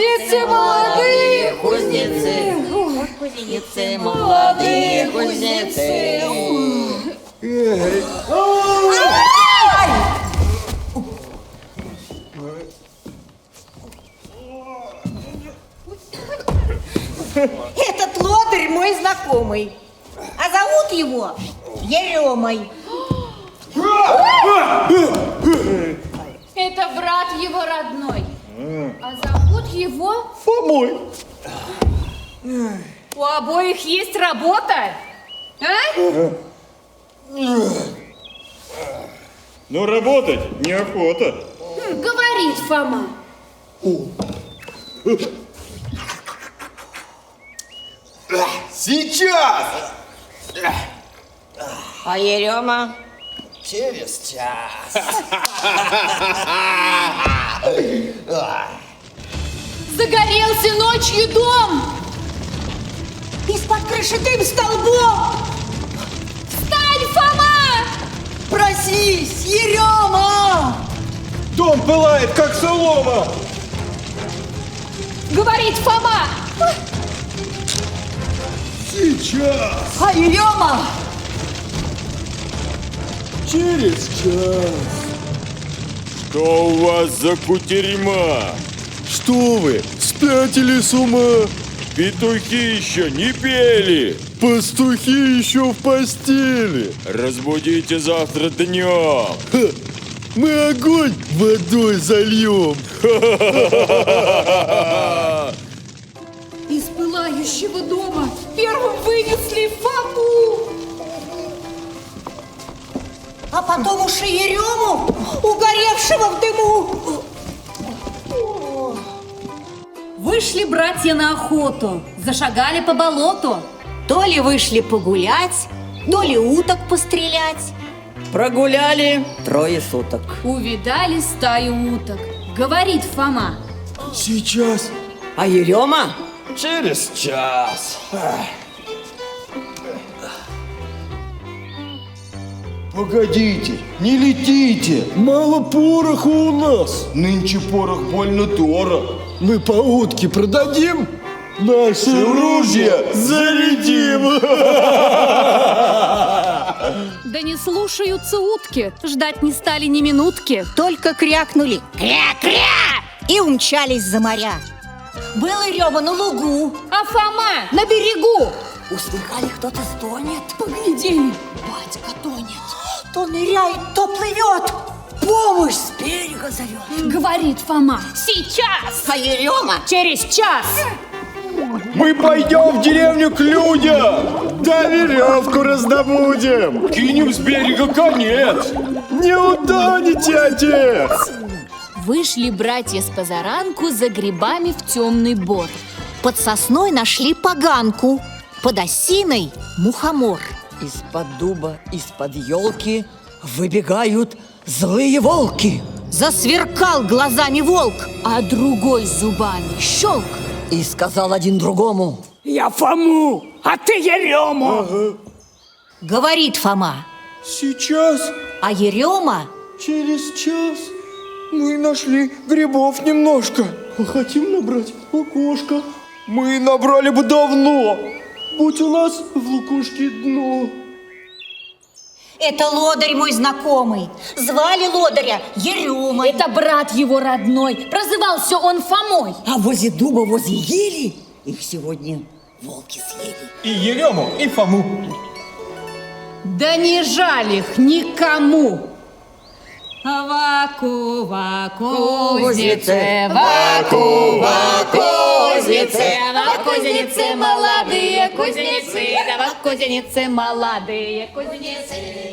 кузнецы молодые, кузнецы, кузнецы, молодые кузнецы. Этот лодырь мой знакомый, а зовут его Еремой. Это брат его родной, а зовут его Фомой. У обоих есть работа, а? Но работать неохота. Говорит Фома. Сейчас! А Ерема? Через час. Загорелся ночью дом. Из-под крыши дым столбом. Встань, Фома! Проснись, Ерема! Дом пылает, как солома. Говорит Фома. Сейчас. А Ерема? Через час. Что у вас за кутерьма? Что вы, спятили с ума? Петухи еще не пели. Пастухи еще в постели. Разбудите завтра днем. Мы огонь водой зальем. Из пылающего дома первым вынесли Фому. А потом уж и Ерему, угоревшего в дыму. Вышли братья на охоту, зашагали по болоту. То ли вышли погулять, то ли уток пострелять. Прогуляли 3 суток. Увидали стаю уток. Говорит Фома. Сейчас. А Ерема? Через час. Погодите, не летите. Мало пороха у нас. Нынче порох больно дорог. Мы по утке продадим, наши ружья зарядим. Да не слушаются утки, ждать не стали ни минутки. Только крякнули «кря-кря» и умчались за моря. Был Ерема на лугу. А Фома на берегу. Услыхали, кто-то стонет. Поглядели. Батька тонет. То ныряет, то плывет. Помощь с берега зовет. Говорит Фома. Сейчас. А Ерема? Через час. Мы пойдем в деревню к людям. Да веревку раздобудем. Кинем с берега конец. Не утонете, отец. Вышли братья с позаранку за грибами в темный бор. Под сосной нашли поганку, под осиной мухомор. Из-под дуба, из-под елки выбегают злые волки. Засверкал глазами волк, А другой зубами щелк. И сказал один другому: Я Фому, а ты Ерему. говорит Фома. Сейчас, А Ерема? через час, мы нашли грибов немножко. Хотим набрать лукошко. Мы набрали бы давно. Будь у нас в лукошке дно. Это лодырь мой знакомый. Звали лодыря Еремой. Это брат его родной. Прозывался он Фомой. а возле дуба, возле ели их сегодня волки съели. И Ерему, и Фому. Да не жаль их никому. Ваку, ваку, кузнецы, ваку, ваку, кузнецы, кузнецы, молодые кузнецы, кузнецы, молодые кузнецы.